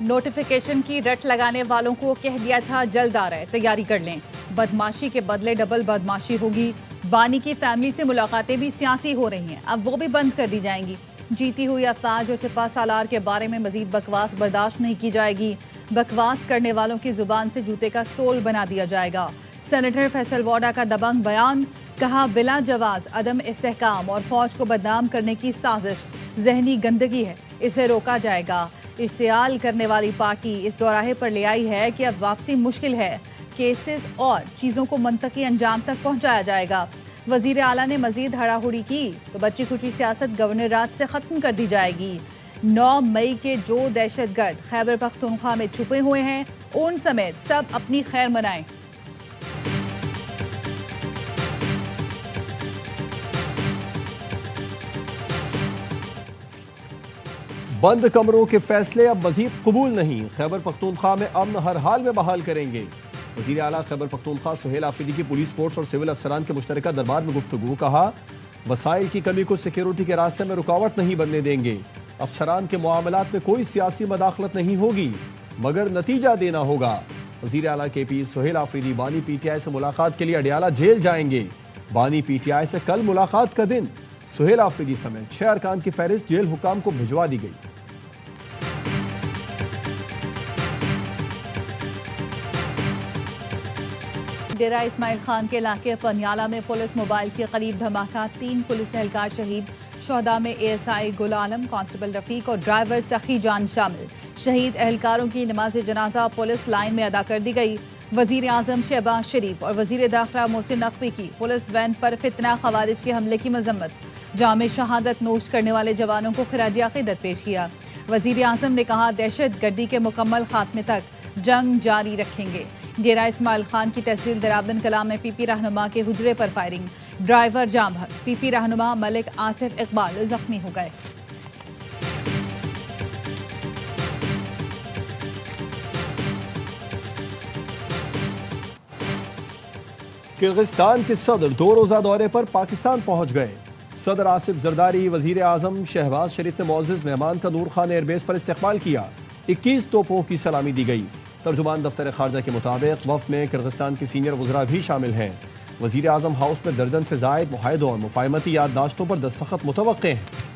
Notification की रट लगाने वालों को कह दिया था जल्द आ रहा है, तैयारी कर लें। बदमाशी के बदले डबल बदमाशी होगी। बानी की फैमिली से मुलाकातें भी सियासी हो रही हैं, अब वो भी बंद कर दी जाएंगी। जीती हुई अफताज और सिपा सालार के बारे में मजीद बकवास बर्दाश्त नहीं की जाएगी। बकवास करने वालों की जुबान से जूते का सोल बना दिया जाएगा। सेनेटर फैसल वाडा का दबंग बयान, कहा बिला जवाज अदम इस्तेहकाम और फौज को बदनाम करने की साजिश जहनी गंदगी है, इसे रोका जाएगा। इश्तियाल करने वाली पार्टी इस दौराहे पर ले आई है कि अब वापसी मुश्किल है, केसेस और चीज़ों को मंतकी अंजाम तक पहुंचाया जाएगा। वजीर आला ने मजीद हड़ाहुड़ी की तो बच्ची खुची सियासत गवर्नर राज से ख़त्म कर दी जाएगी। 9 मई के जो दहशतगर्द खैबर पख्तूनख्वा में छुपे हुए हैं, उन समेत सब अपनी खैर मनाएं। बंद कमरों के फैसले अब मजीद कबूल नहीं, खैबर पख्तूनख्वा में अमन हर हाल में बहाल करेंगे। वज़ीर आला खैबर पख्तूनख्वा सुहेल आफरीदी की पुलिस फोर्स और सिविल अफसरान के मुश्तरका दरबार में गुफ्तगू, कहा वसाइल की कमी को सिक्योरिटी के रास्ते में रुकावट नहीं बनने देंगे। अफसरान के मामलात में कोई सियासी मदाखलत नहीं होगी, मगर नतीजा देना होगा। वज़ीर आला के पी सुहेल आफरीदी बानी PTI से मुलाकात के लिए अडियाला जेल जाएंगे। बानी PTI से कल मुलाकात का दिन। सुहेल आफरीदी समेत 6 अरकान की फहरिस्त जेल हुकाम को भिजवा दी गई। डेरा इस्माइल खान के इलाके पनियाला में पुलिस मोबाइल के करीब धमाका, 3 पुलिस एहलकार शहीद। शोहदा में ASI गुल आलम, कांस्टेबल रफीक और ड्राइवर सखी जान शामिल। शहीद एहलकारों की नमाज जनाजा पुलिस लाइन में अदा कर दी गई। वजीर आजम शहबाज शरीफ और वजीर दाखिला मोहसिन नकवी की पुलिस वैन पर फितना खवारिज के हमले की मजम्मत। जामे शहादत नोश करने वाले जवानों को खिराज अकीदत पेश किया। वजीर आजम ने कहा दहशत गर्दी के मुकम्मल खात्मे तक जंग जारी रखेंगे। डेरा इस्माइल खान की तहसील दराबन कलाम में PP रहनुमा के हुजरे पर फायरिंग, ड्राइवर जाम भर, PP रहनुमा मलिक आसिफ इकबाल जख्मी हो गए। किर्गिस्तान के सदर 2 रोज़ा दौरे पर पाकिस्तान पहुंच गए। सदर आसिफ जरदारी, वजीर आजम शहबाज शरीफ ने मोअज़्ज़ज़ मेहमान का नूर खान एयरबेस पर इस्तकबाल किया। 21 तोपों की सलामी दी गई। तर्जुमान दफ्तर खारजा के मुताबिक वफ़द में किर्गिस्तान के सीनियर वज़रा भी शामिल हैं। वज़ीर आज़म हाउस में दर्जन से ज़ायद मुआहदों और मुफ़ाहमती याददाश्तों पर दस्तखत मुतवक्के हैं।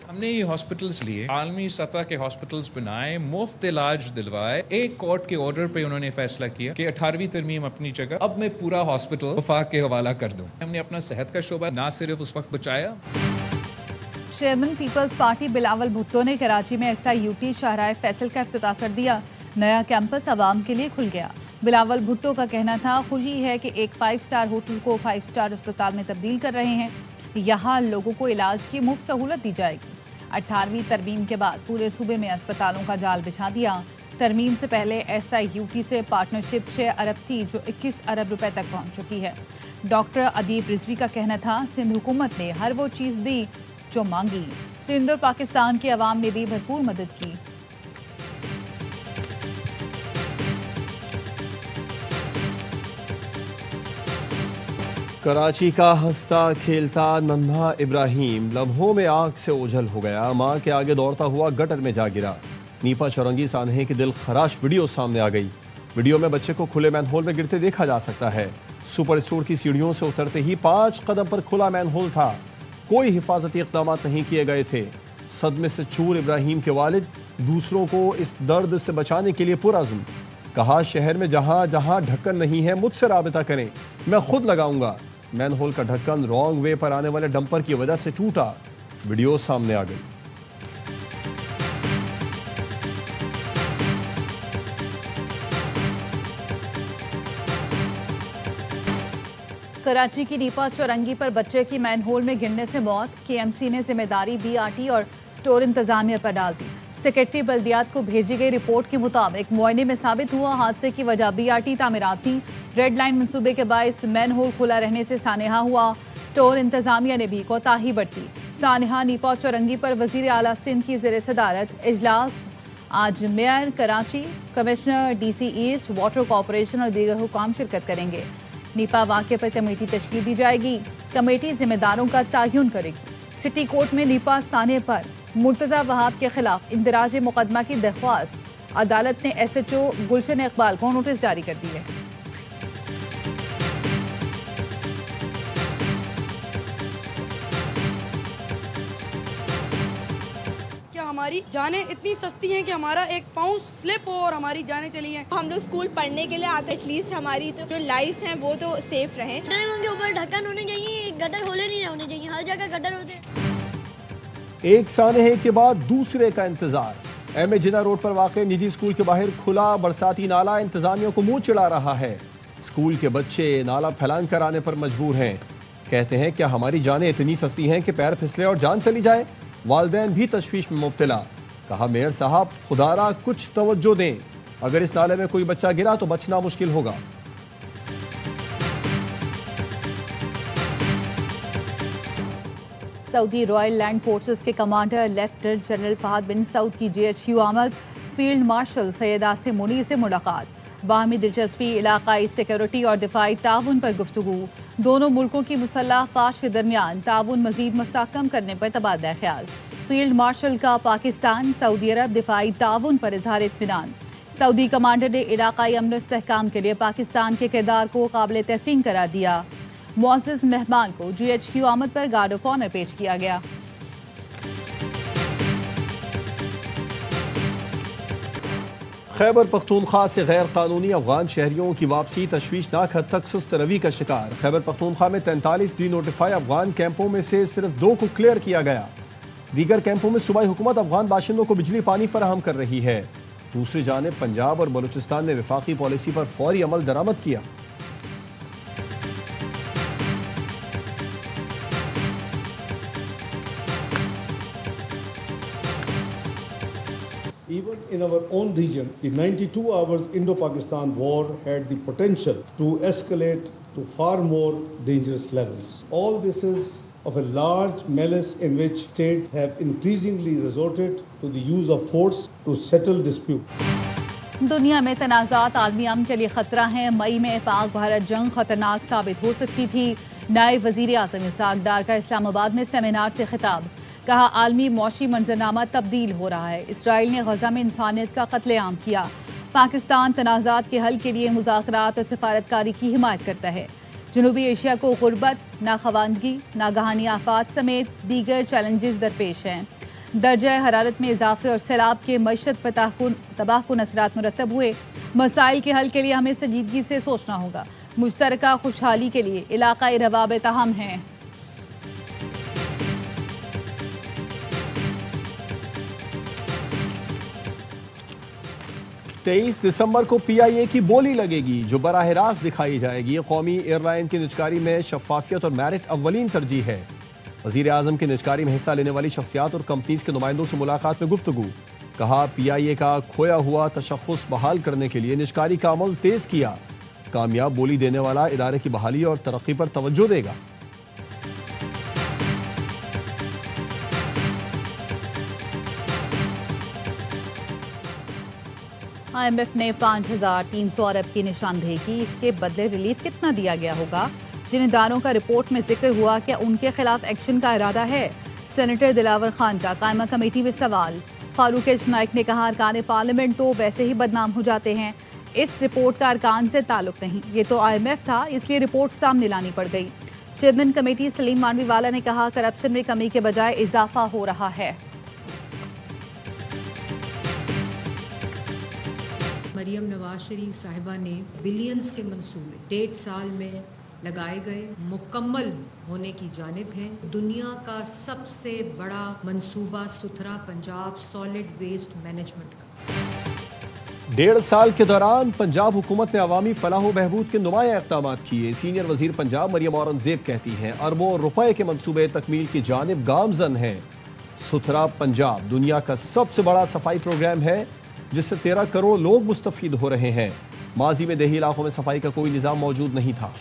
हमने ये हॉस्पिटल्स लिए, आलमी सतह के हॉस्पिटल्स बनाए, मुफ्त इलाज दिलवाए। एक कोर्ट के ऑर्डर पे उन्होंने फैसला किया कि 18वीं तरमीम अपनी जगह, अब मैं पूरा हॉस्पिटल वफाक के हवाला कर दूं। हमने अपना सेहत का शोबा ना सिर्फ उस वक्त बचाया। Chairman Peoples Party Bilawal Bhutto ने कराची में SIUT शाहराह फैसल का इफ्तिताह कर दिया। नया कैंपस आवाम के लिए खुल गया। बिलावल भुट्टो का कहना था खुशी है कि एक 5 स्टार होटल को 5 स्टार अस्पताल में तब्दील कर रहे हैं। यहाँ लोगों को इलाज की मुफ्त सहूलत दी जाएगी। 18वीं तरमीम के बाद पूरे सूबे में अस्पतालों का जाल बिछा दिया। तरमीम से पहले SIUT से पार्टनरशिप 6 अरब थी, जो 21 अरब रुपए तक पहुँच चुकी है। डॉक्टर अदीब रिजवी का कहना था सिंध हुकूमत ने हर वो चीज़ दी जो मांगी। सिंध और पाकिस्तान की आवाम ने भी भरपूर मदद की। कराची का हंसता खेलता नन्हा इब्राहिम लम्हों में आग से ओझल हो गया। मां के आगे दौड़ता हुआ गटर में जा गिरा। नीपा चौरंगी सानहे की दिल खराश वीडियो सामने आ गई। वीडियो में बच्चे को खुले मैनहोल में गिरते देखा जा सकता है। सुपर स्टोर की सीढ़ियों से उतरते ही 5 कदम पर खुला मैनहोल था। कोई हिफाजती इक़दाम नहीं किए गए थे। सदमे से चूर इब्राहिम के वालिद दूसरों को इस दर्द से बचाने के लिए पुरअज़्म। कहा शहर में जहां जहां ढक्कन नहीं है मुझसे राबिता करें, मैं खुद लगाऊंगा। मैनहोल का ढक्कन रॉन्ग वे पर आने वाले डंपर की वजह से टूटा। वीडियो सामने आ गई। कराची की नीपा चौरंगी पर बच्चे की मैनहोल में गिरने से मौत। KMC ने जिम्मेदारी BRT और स्टोर इंतजामिया पर डाल दी। सेक्रेटरी बल्दियात को भेजी गई रिपोर्ट के मुताबिक मुआयने में साबित हुआ हादसे की वजह BRT तामीरात थी। रेड लाइन मंसूबे के बायस मैनहोल खुला रहने से सानेहा हुआ। स्टोर इंतजामिया ने भी कोताही बरती। सानेहा नीपा चौरंगी पर वजीर आला सिंध की ज़ेर सदारत इजलास। आज mayor Karachi, commissioner, DC east, water corporation और दीगर हुकाम शिरकत करेंगे। नीपा वाक़े पर कमेटी तश्कील दी जाएगी। कमेटी जिम्मेदारों का तयन करेगी। सिटी कोर्ट में नीपा थाने पर मुर्तजा वहाब के खिलाफ इंदराज मुकदमा की दरख्वास्त। अदालत ने SHO गुलशन इकबाल को नोटिस जारी कर दी है। हमारी जानें इतनी सस्ती हैं कि हमारा एक पाउंड स्लिप हो और हमारी जानें चली हैं। हम लोग स्कूल पढ़ने के लिए आते, एटलीस्ट हमारी तो जो लाइफ्स हैं वो तो सेफ रहें। उनके ऊपर ढक्कन होने चाहिए, गटर होले नहीं होने चाहिए, हर जगह गटर होते हैं। एक सानहे के बाद दूसरे का इंतजार। MA जिना रोड पर वाक़े निजी स्कूल के बाहर खुला बरसाती नाला इंतजामिया को मुंह चिढ़ा रहा है। स्कूल के बच्चे नाला फैलान कर आने पर मजबूर हैं। कहते हैं क्या हमारी जानें इतनी सस्ती हैं कि पैर फिसले और जान चली जाए। वालिदैन भी तशवीश में मुब्तला। कहा मेयर साहब खुदारा कुछ तवज्जो दें, अगर इस नाले में कोई बच्चा गिरा तो बचना मुश्किल होगा। सऊदी रॉयल लैंड फोर्सेस के कमांडर लेफ्टिनेंट जनरल फहद बिन सऊद की GHQ आमद। फील्ड मार्शल सैयद आसिम मुनीर से मुलाकात। बाहमी दिलचस्पी, इलाकाई सिक्योरिटी और दिफाई ताउन पर गुफ्तगू। दोनों मुल्कों की मुसल्लह अफवाज के दरमियान ताउन मजीद मुस्तहकम करने पर तबादला ख्याल। फील्ड मार्शल का पाकिस्तान सऊदी अरब दिफाई ताउन पर इजहार इत्मीनान। सऊदी कमांडर ने इलाकाई अमन इस्तेहकाम के लिए पाकिस्तान के किरदार को काबिल तहसीन करार दिया। मुअज़्ज़ज़ मेहमान को GHQ आमद पर गार्ड ऑफ ऑनर पेश किया गया। खैबर पख्तूनख्वा से गैर कानूनी अफगान शहरियों की वापसी तशवीशनाक हद तक सुस्त रवि का शिकार। खैबर पख्तूनख्वा में 43 डी नोटिफाई अफगान कैंपों में से सिर्फ 2 को क्लियर किया गया। दीगर कैंपों में सूबाई हुकूमत अफगान बाशिंदों को बिजली पानी फराहम कर रही है। दूसरी जानिब पंजाब और बलूचिस्तान ने वफाकी पॉलिसी पर फौरी अमल दरामद किया। Even in our own region, the 92 hours Indo-Pakistan war had the potential to escalate to far more dangerous levels. All this is of a large malice in which states have increasingly resorted to the use of force to settle dispute. दुनिया में तनाज़ात आलमी अमन के लिए खतरा हैं। मई में पाक भारत जंग खतरनाक साबित हो सकती थी। नायब वज़ीर आज़म इसहाक डार का इस्लामाबाद में सेमिनार से खिताब। कहा आलमी मौशी मंजरनामा तब्दील हो रहा है। इसराइल ने गजा में इंसानियत का कत्लेआम किया। पाकिस्तान तनाज़ात के हल के लिए मुज़ाकरात और सिफारतकारी की हिमायत करता है। जनूबी एशिया को गुर्बत, नाखवानगी, नागहानी आफात समेत दीगर चैलेंजेस दरपेश हैं। दर्जा हरारत में इजाफे और सैलाब के मईशत पर तबाहकुन असरात मुरतब हुए। मसाइल के हल के लिए हमें संजीदगी से सोचना होगा। मुश्तरका खुशहाली के लिए इलाकाई रवाबित अहम हैं। 23 दिसंबर को PIA की बोली लगेगी जो बराह रास्त दिखाई जाएगी। कौमी एयरलाइन की निजकारी में शफाफियत और मेरिट अव्वलीन तरजीह है। वज़ीर आज़म की निजकारी में हिस्सा लेने वाली शख्सियात और कंपनीज के नुमाइंदों से मुलाकात में गुफ्तगू। कहा PIA का खोया हुआ तशख़्ख़ुस बहाल करने के लिए निजकारी का अमल तेज़ किया। कामयाब बोली देने वाला इदारे की बहाली और तरक्की पर तवज्जो देगा। IMF ने 5,300 अरब की निशानदेही की। इसके बदले रिलीफ कितना दिया गया होगा? जिन इदारों का रिपोर्ट में जिक्र हुआ, क्या उनके खिलाफ एक्शन का इरादा है? सेनेटर दिलावर खान का कायमा कमेटी में सवाल। फारूक नाइक ने कहा अरकान पार्लियामेंट तो वैसे ही बदनाम हो जाते हैं, इस रिपोर्ट का अरकान से ताल्लुक नहीं, ये तो IMF था, इसलिए रिपोर्ट सामने लानी पड़ गई। चेयरमैन कमेटी सलीम मानवीवाला ने कहा करप्शन में कमी के बजाय इजाफा हो रहा है। मरियम नवाज शरीफ साहिबा ने बिलियंस के मंसूबे 1.5 साल में लगाए गए, मुकम्मल होने की जानिब है। दुनिया का सबसे बड़ा मंसूबा सुथरा पंजाब सॉलिड वेस्ट मैनेजमेंट का। 1.5 साल के दौरान पंजाब हुकूमत ने अवामी फलाह बहबूद के नुमाया इक़दामात किए। सीनियर वजीर पंजाब मरियम औरंगजेब कहती हैं अरबों रुपए के मंसूबे तकमील की जानिब गामजन हैं। सुथरा पंजाब दुनिया का सबसे बड़ा सफाई प्रोग्राम है जिससे 13 करोड़ लोग मुस्तफीद हो रहे हैं। माजी में देही इलाकों में सफाई का कोई निज़ाम मौजूद नहीं था।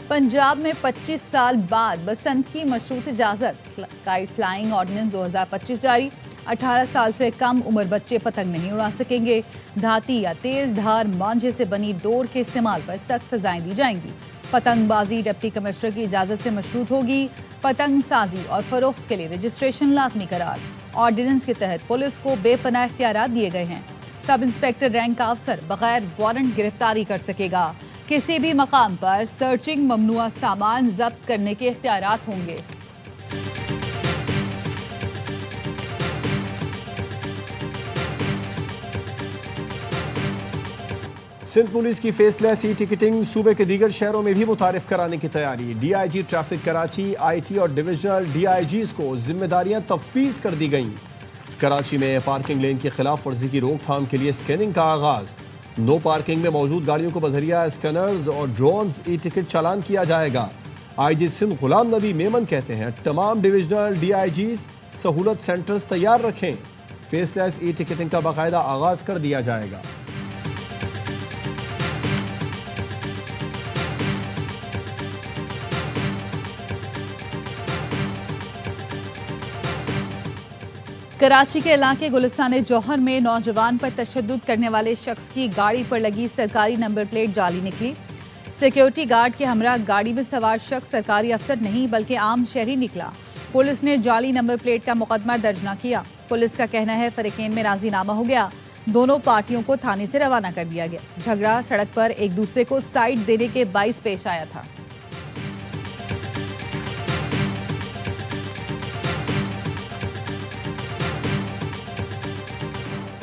पंजाब में 25 साल बाद बसंत की मशरूत इजाजत। काइट फ्लाइंग ऑर्डिनेंस 2025 जारी। 18 साल से कम उम्र बच्चे पतंग नहीं उड़ा सकेंगे। धाती या तेज धार मांझे से बनी डोर के इस्तेमाल पर सख्त सजाएं दी जाएंगी। पतंगबाजी डिप्टी कमिश्नर की इजाजत से मशरूत होगी। पतंग साजी और फरोख्त के लिए रजिस्ट्रेशन लाजमी करार। ऑर्डिनेंस के तहत पुलिस को बेपनाह इख्तियारात दिए गए हैं। सब इंस्पेक्टर रैंक का अफसर बगैर वारंट गिरफ्तारी कर सकेगा। किसी भी मकाम पर सर्चिंग, ममनुआ सामान जब्त करने के इख्तियारात होंगे। सिंध पुलिस की फेसलेस ई टिकटिंग सूबे के दीगर शहरों में भी मुतारिफ कराने की तैयारी। DIG ट्रैफिक कराची, IT और डिविजनल DIGs को जिम्मेदारियां तफवीज कर दी गईं। कराची में पार्किंग लेन की खिलाफ वर्जी की रोकथाम के लिए स्कैनिंग का आगाज। नो पार्किंग में मौजूद गाड़ियों को बजरिया स्कैनर्स और ड्रोन्स ई टिकट चालान किया जाएगा। IG सिंध गुलाम नबी मेमन कहते हैं तमाम डिविजनल DIGs सहूलत सेंटर्स तैयार रखें। फेसलेस ई टिकटिंग का बाकायदा आगाज कर दिया जाएगा। कराची के इलाके गुलिस्तान जौहर में नौजवान पर तशद्दुद करने वाले शख्स की गाड़ी पर लगी सरकारी नंबर प्लेट जाली निकली। सिक्योरिटी गार्ड के हमरा गाड़ी में सवार शख्स सरकारी अफसर नहीं बल्कि आम शहरी निकला। पुलिस ने जाली नंबर प्लेट का मुकदमा दर्ज न किया। पुलिस का कहना है फरीकैन में राजीनामा हो गया। दोनों पार्टियों को थाने से रवाना कर दिया गया। झगड़ा सड़क पर एक दूसरे को साइड देने के बाइस पेश आया था।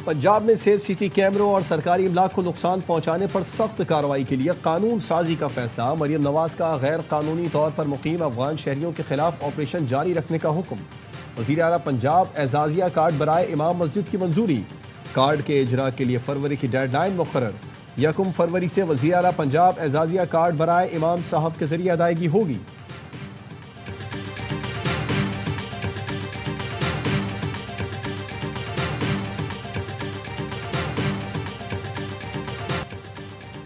पंजाब में सेफ सिटी कैमरों और सरकारी इमलाक को नुकसान पहुंचाने पर सख्त कार्रवाई के लिए कानून साजी का फैसला। मरियम नवाज का गैर कानूनी तौर पर मुकीम अफगान शहरियों के खिलाफ ऑपरेशन जारी रखने का हुक्म। वज़ीर आला पंजाब एजाजिया कार्ड बराए इमाम मस्जिद की मंजूरी। कार्ड के इजरा के लिए फरवरी की डेडलाइन मुकर्रर। 1 फरवरी से वज़ीर आला पंजाब एजाजिया कार्ड बराए इमाम साहब के जरिए अदायगी होगी।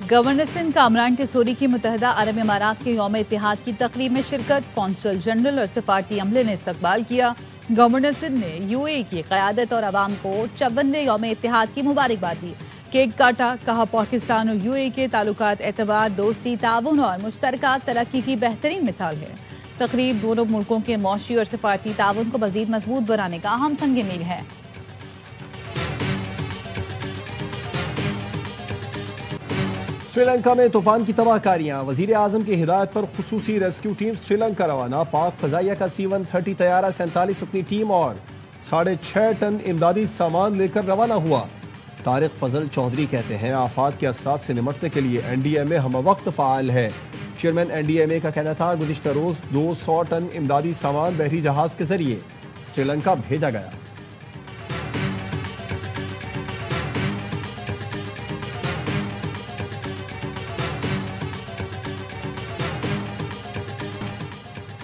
गवर्नर सिंध कामरान टेसोरी की मुत्तहदा अरब इमारात के यौम इत्तेहाद की तकरीब में शिरकत। कौंसल जनरल और सफारती अमले ने इस्तकबाल किया। गवर्नर सिंध ने UAE की क़यादत और आवाम को 54वें यौम इत्तेहाद की मुबारकबाद दी। केक काटा, कहा पाकिस्तान और UAE के ताल्लुकात एतबार, दोस्ती, ताउन और मुश्तरका तरक्की की बेहतरीन मिसाल है। तकरीब दोनों मुल्कों के मौशी और सफारती ताउन को मज़ीद मजबूत बनाने का अहम संग मील है। श्रीलंका में तूफान की तबाहकारियां। वजीर आजम की हिदायत पर खुसूसी रेस्क्यू टीम श्रीलंका रवाना। पाक फजाइया का C-130 तैयारा 47 रुकनी टीम और 6.5 टन इमदादी सामान लेकर रवाना हुआ। तारिक फजल चौधरी कहते हैं आफात के असरात से निमटने के लिए NDMA हमवक्त फ़ाल है। चेयरमैन NDMA का कहना था गुज़िश्ता रोज़ 200 टन इमदादी सामान बहरी जहाज़ के जरिए श्रीलंका भेजा गया।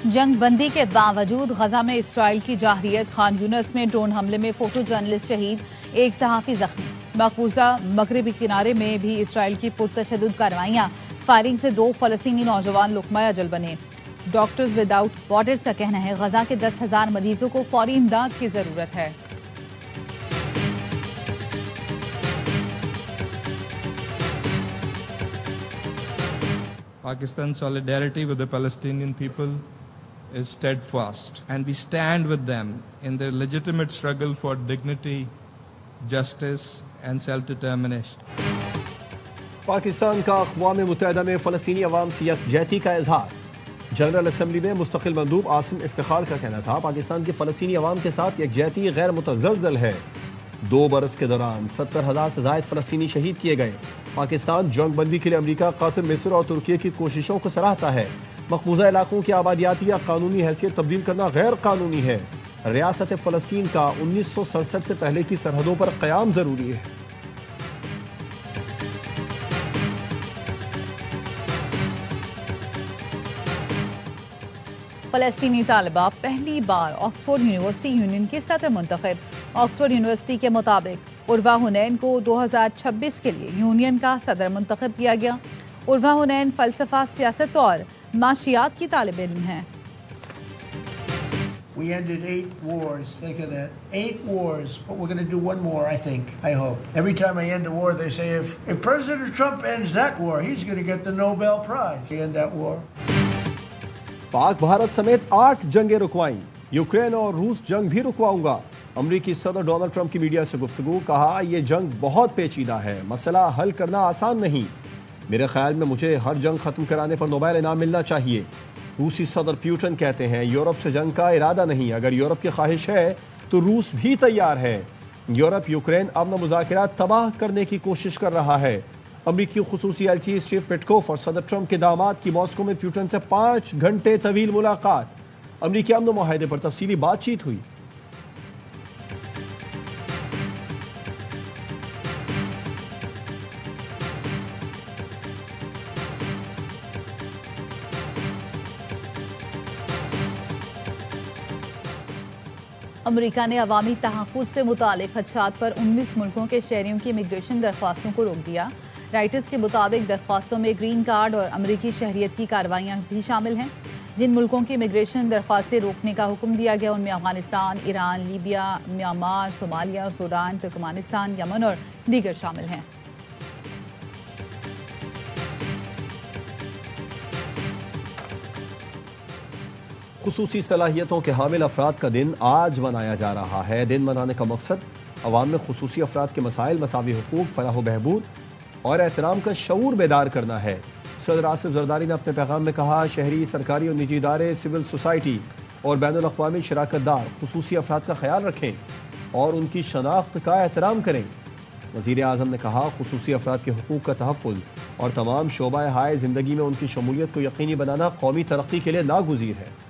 जंग बंदी के बावजूद गजा में इसराइल की जाहरियत। खान यूनस में ड्रोन हमले में फोटो जर्नलिस्ट शहीद, एक सहाफ़ी जख्मी। मकबूजा मगरबी किनारे में भी इसराइल की पुरतशद्दुद कार्रवाइयाँ। फायरिंग से 2 फ़लस्तीनी नौजवान लुक़मा अजल बने। डॉक्टर्स विदाउट बॉर्डर्स का कहना है गजा के 10,000 मरीजों को फौरी इमदाद की ज़रूरत है। Pakistan's solidarity with the Palestinian people is steadfast, and we stand with them in their legitimate struggle for dignity, justice and self-determination. Pakistan का अक़वाम मुत्तहिदा में फ़लस्तीनी अवाम से यकजहती का इजहार। जनरल असम्बली में मुस्तकिल मंदूब आसिम इफ्तिखार का कहना था पाकिस्तान की फ़लस्तीनी अवाम के साथ यकजहती गैर मुतज़लज़ल है। 2 बरस के दौरान 70,000 से ज़ायद फ़लस्तीनी शहीद किए गए। पाकिस्तान जंग बंदी के लिए अमरीका, कतर, मिस्र और तुर्की की कोशिशों को सराहता है। मकबूजा इलाकों की आबादियाती या कानूनी हैसियत तब्दील करना गैर कानूनी है। रियासत फ़लस्तीन का 1967 से पहले की सरहदों पर क़याम ज़रूरी है। फ़लस्तीनी तालिबा पहली बार ऑक्सफोर्ड यूनिवर्सिटी यूनियन के सदर मुंतखब। ऑक्सफोर्ड यूनिवर्सिटी के मुताबिक उर्वा हुनैन को 2026 के लिए यूनियन का सदर मुंतखब किया गया। उर्वा हुनैन फ़लसफ़ा, सियासत और माशियात की तालिब इल्म हैं। We ended 8 wars. Think of that. 8 wars. But we're going to do one more, I think. I hope. Every time I end a war, they say, if President Trump ends that war, he's going to get the Nobel Prize. We end that war. Pak Bharat समेत 8 जंगें रुकवाईं। Ukraine और रूस जंग भी रुकवाऊंगा। अमरीकी सदर Donald Trump की media से गुफ्तगू, कहा ये जंग बहुत पेचीदा है, मसला हल करना आसान नहीं। मेरे ख्याल में मुझे हर जंग ख़त्म कराने पर नोबेल इनाम मिलना चाहिए। रूसी सदर पुतिन कहते हैं यूरोप से जंग का इरादा नहीं, अगर यूरोप की ख्वाहिश है तो रूस भी तैयार है। यूरोप यूक्रेन अमन मुज़ाकरात तबाह करने की कोशिश कर रहा है। अमरीकी खुसूसी एलची स्टीव पिटकोफ और सदर ट्रंप के दामाद की मॉस्को में पुतिन से 5 घंटे तवील मुलाकात। अमरीकी अमन मुआहदे पर तफसीली बातचीत हुई। अमेरिका ने अवामी तहफ़्फ़ुज़ से मुतालिक खदशात पर 19 मुल्कों के शहरियों की इमिग्रेशन दरख्वास्तों को रोक दिया। राइटर्स के मुताबिक दरख्वास्तों में ग्रीन कार्ड और अमेरिकी शहरियत की कार्रवाइयाँ भी शामिल हैं। जिन मुल्कों की इमिग्रेशन दरख्वास्तें रोकने का हुक्म दिया गया उनमें Afghanistan, Iran, Libya, Myanmar, Somalia, Sudan, Turkmenistan, Yemen और दीगर शामिल हैं। खुसूसी सलाहियतों के हामिल अफराद का दिन आज मनाया जा रहा है। दिन मनाने का मकसद अवाम में खुसूसी अफराद के मसाइल, मसावी हुकूक, फलाह व बहबूद और एहतराम का शऊर बेदार करना है। सदर आसिफ जरदारी ने अपने पैगाम में कहा, शहरी, सरकारी और निजी इदारे, सिविल सोसाइटी और बैनुल-अक़वामी शराकतदार खुसूसी अफराद का ख्याल रखें और उनकी शनाख्त का एहतराम करें। वज़ीर आज़म ने कहा, खुसूसी अफराद के हुकूक का तहफ़्फ़ुज़ और तमाम शोबा हाय ज़िंदगी में उनकी शमूलियत को यकीनी बनाना कौमी तरक्की के लिए नागुज़ीर है।